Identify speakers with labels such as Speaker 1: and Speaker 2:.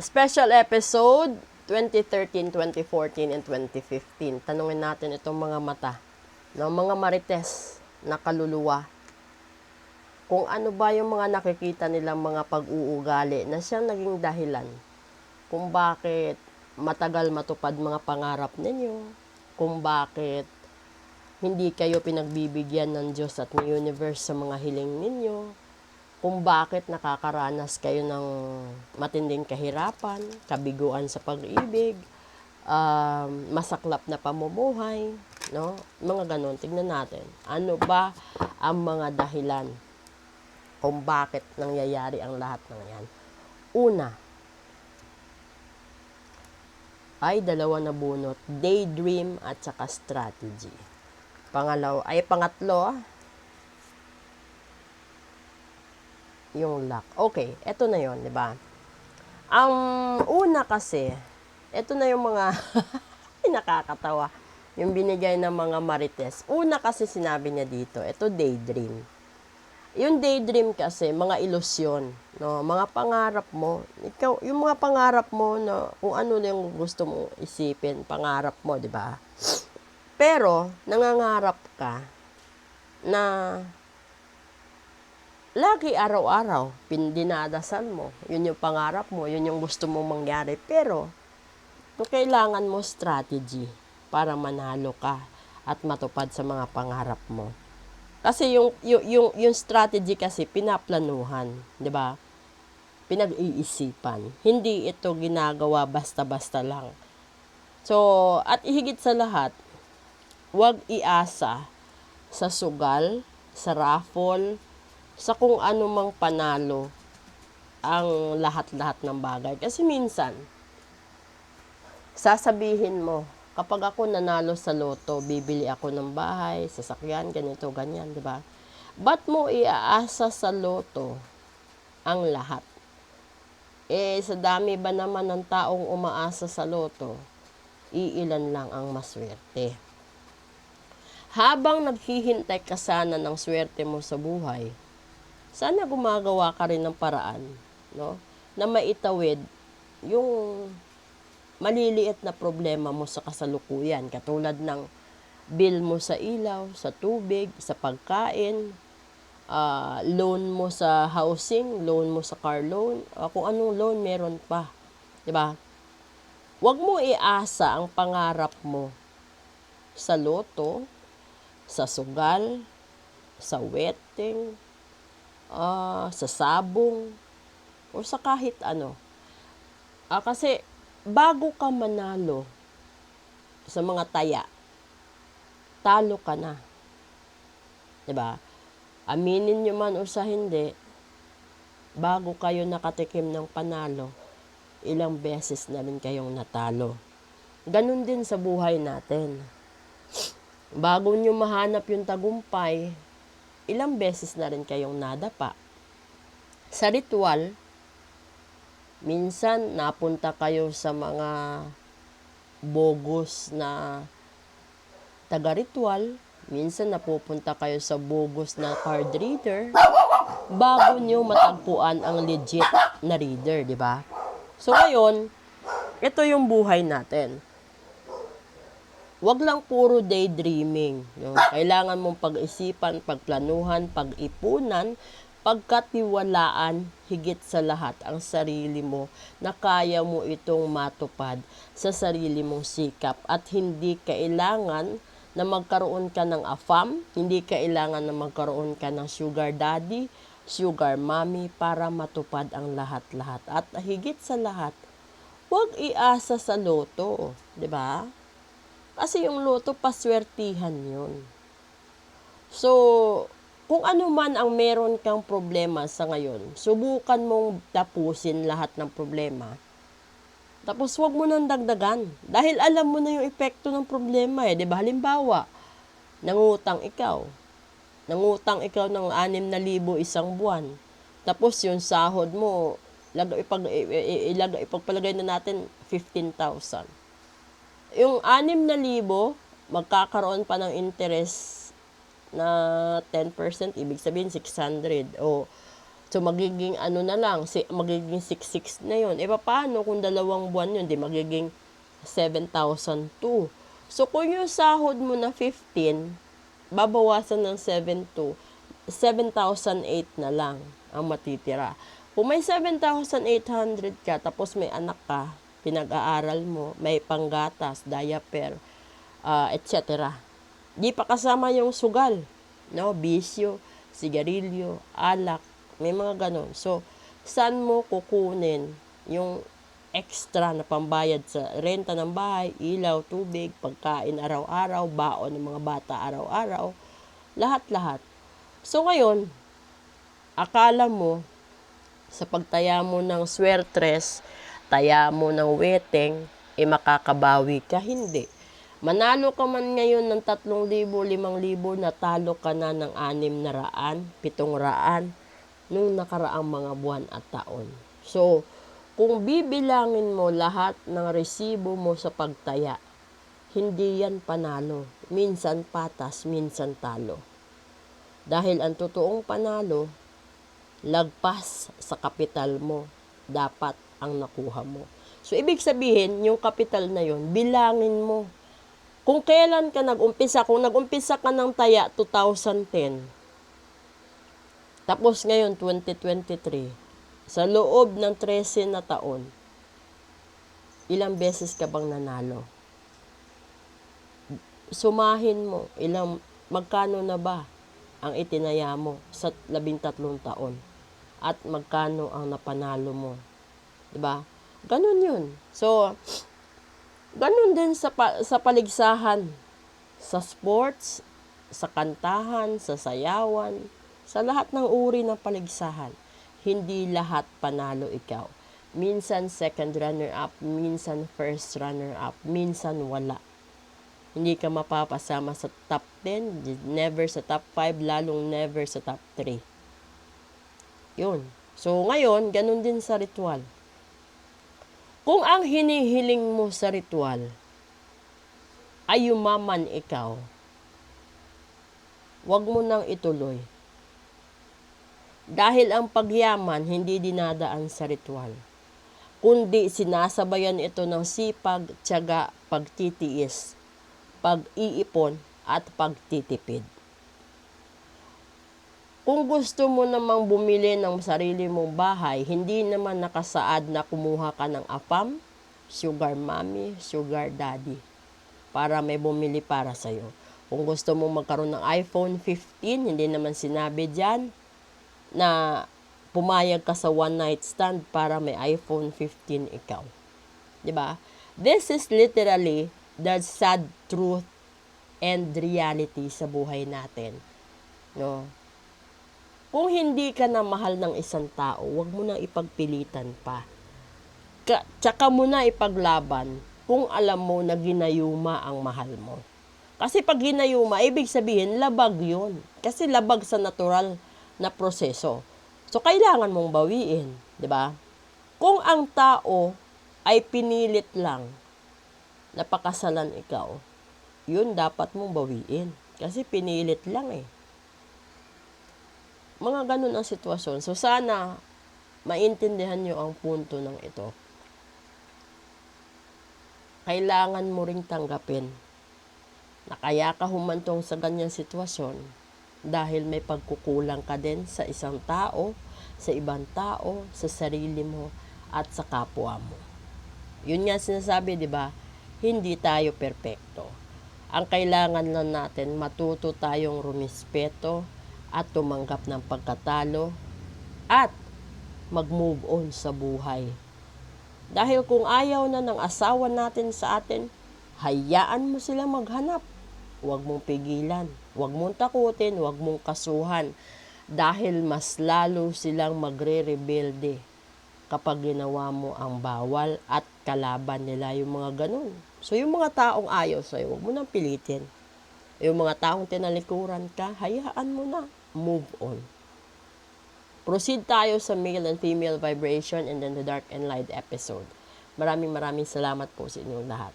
Speaker 1: Special episode 2013, 2014, and 2015. Tanungin natin itong mga mata, no? Mga marites na kaluluwa. Kung ano ba yung mga nakikita nilang mga pag-uugali na siyang naging dahilan kung bakit matagal matupad mga pangarap ninyo, kung bakit hindi kayo pinagbibigyan ng Diyos at ng universe sa mga hiling ninyo, kung bakit nakakaranas kayo ng matinding kahirapan, kabiguan sa pag-ibig, masaklap na pamumuhay, no? Mga ganon. Tignan natin. Ano ba ang mga dahilan kung bakit nangyayari ang lahat ng yan? Una, ay dalawa na bunot, daydream at saka strategy. Pangatlo, yung luck. Okay, eto na yon, di ba? Ang una kasi, eto na yung mga nakakatawa, yung binigay ng mga marites. Una kasi sinabi niya dito, eto daydream. Yung daydream kasi, mga ilusyon, no? Mga pangarap mo. Ikaw, yung mga pangarap mo na kung ano yung gusto mong isipin, pangarap mo, di ba? Pero, nangangarap ka na lagi araw-araw, dinadasal mo. Yun yung pangarap mo, yun yung gusto mong mangyari. Pero, kailangan mo strategy para manalo ka at matupad sa mga pangarap mo. Kasi yung strategy kasi pinaplanuhan, 'di ba? Pinag-iisipan. Hindi ito ginagawa basta-basta lang. So, at higit sa lahat, huwag iasa sa sugal, sa raffle, sa kung ano mang panalo ang lahat-lahat ng bagay. Kasi minsan, sasabihin mo, kapag ako nanalo sa loto, bibili ako ng bahay, sasakyan, ganito, ganyan, di ba? Ba't mo iaasa sa loto ang lahat? Sa dami ba naman ng taong umaasa sa loto, iilan lang ang maswerte. Habang naghihintay ka sana ng swerte mo sa buhay, sana gumagawa ka rin ng paraan, no? Na maitawid yung maliliit na problema mo sa kasalukuyan, katulad ng bill mo sa ilaw, sa tubig, sa pagkain, loan mo sa housing, loan mo sa car loan, kung anong loan meron pa, 'di ba? Huwag mo iasa ang pangarap mo sa loto, sa sugal, sa wedding, sa sabong, o sa kahit ano. Kasi bago ka manalo sa mga taya, talo ka na. 'Di ba? Aminin nyo man o sa hindi, bago kayo nakatikim ng panalo, ilang beses na rin kayong natalo. Ganun din sa buhay natin. Bago nyo mahanap yung tagumpay, ilang beses na rin kayong nadapa. Sa ritual, minsan napunta kayo sa mga bogus na taga-ritual, minsan napupunta kayo sa bogus na card reader, bago nyo matagpuan ang legit na reader, di ba? So ngayon, ito yung buhay natin. Huwag lang puro daydreaming. No? Kailangan mong pag-isipan, pagplanuhan, pag-ipunan, pagkatiwalaan, higit sa lahat ang sarili mo na kaya mo itong matupad sa sarili mong sikap. At hindi kailangan na magkaroon ka ng afam, hindi kailangan na magkaroon ka ng sugar daddy, sugar mommy para matupad ang lahat-lahat. At higit sa lahat, huwag iasa sa loto, 'di ba? Kasi yung loto, paswertihan yun. So, kung ano man ang meron kang problema sa ngayon, subukan mong tapusin lahat ng problema. Tapos, huwag mo nang dagdagan. Dahil alam mo na yung epekto ng problema eh. Diba? Halimbawa, nangutang ikaw ng 6,000 isang buwan. Tapos, yung sahod mo, ipagpalagay na natin 15,000. Yung 6,000, magkakaroon pa ng interest na 10%, ibig sabihin 600. O So, magiging ano na lang, magiging 6,600 na yun. E, paano kung 2 buwan yun? Di magiging 7,002. So, kung yung sahod mo na 15, babawasan ng 7,200, 7,008 na lang ang matitira. Kung may 7,800 ka, tapos may anak ka, pinag-aaral mo, may panggatas, diaper, etc. Di pa kasama yung sugal, no? Bisyo, sigarilyo, alak, may mga ganon. So, saan mo kukunin yung extra na pambayad sa renta ng bahay, ilaw, tubig, pagkain araw-araw, baon ng mga bata araw-araw, lahat-lahat. So, ngayon, akala mo, sa pagtaya mo ng swertres, taya mo ng weteng, makakabawi ka. Hindi. Manalo ka man ngayon ng 3,000, 5,000, natalo ka na ng 600, 700 nung nakaraang mga buwan at taon. So, kung bibilangin mo lahat ng resibo mo sa pagtaya, hindi yan panalo. Minsan patas, minsan talo. Dahil ang totoong panalo, lagpas sa kapital mo, dapat ang nakuha mo. So, ibig sabihin, yung kapital na yon, bilangin mo. Kung kailan ka nag-umpisa, kung nag-umpisa ka ng taya 2010, tapos ngayon 2023, sa loob ng 13 na taon, ilang beses ka bang nanalo? Sumahin mo, magkano na ba ang itinaya mo sa 13 taon? At magkano ang napanalo mo. Diba? Ganun yun. So, ganun din sa paligsahan, sa sports, sa kantahan, sa sayawan, sa lahat ng uri ng paligsahan. Hindi lahat panalo ikaw. Minsan second runner-up, minsan first runner-up, minsan wala. Hindi ka mapapasama sa top 10, never sa top 5, lalong never sa top 3. Yun. So, ngayon, ganun din sa ritual. Kung ang hinihiling mo sa ritual ay yumaman ikaw, wag mo nang ituloy. Dahil ang pagyaman hindi dinadaan sa ritual, kundi sinasabayan ito ng sipag, tiyaga, pagtitiis, pag-iipon, at pagtitipid. Kung gusto mo namang bumili ng sarili mong bahay, hindi naman nakasaad na kumuha ka ng AFAM, sugar mommy, sugar daddy, para may bumili para sa'yo. Kung gusto mong magkaroon ng iPhone 15, hindi naman sinabi dyan na pumayag ka sa one night stand para may iPhone 15 ikaw. Diba? This is literally the sad truth and reality sa buhay natin. No? Kung hindi ka na mahal ng isang tao, huwag mo nang ipagpilitan pa. Tsaka mo na ipaglaban kung alam mo na ginayuma ang mahal mo. Kasi pag ginayuma, ibig sabihin, labag yun. Kasi labag sa natural na proseso. So, kailangan mong bawiin. 'Di ba? Kung ang tao ay pinilit lang na pakasalan ikaw, yun dapat mong bawiin. Kasi pinilit lang eh. Mga ganun ang sitwasyon. So, sana maintindihan nyo ang punto ng ito. Kailangan mo ring tanggapin na kaya ka humantong sa ganyang sitwasyon dahil may pagkukulang ka din sa isang tao, sa ibang tao, sa sarili mo, at sa kapwa mo. Yun nga sinasabi, di ba? Hindi tayo perpekto. Ang kailangan lang natin, matuto tayong rumispeto at tumanggap ng pagkatalo at mag-move on sa buhay. Dahil kung ayaw na ng asawa natin sa atin, hayaan mo silang maghanap. Huwag mong pigilan, huwag mong takutin, huwag mong kasuhan. Dahil mas lalo silang magre-rebelde kapag ginawa mo ang bawal at kalaban nila yung mga ganun. So yung mga taong ayaw sa'yo, huwag mo nang pilitin. Yung mga taong tinalikuran ka, hayaan mo na. Move on. Proceed tayo sa male and female vibration and then the dark and light episode. Maraming salamat po sa inyong lahat.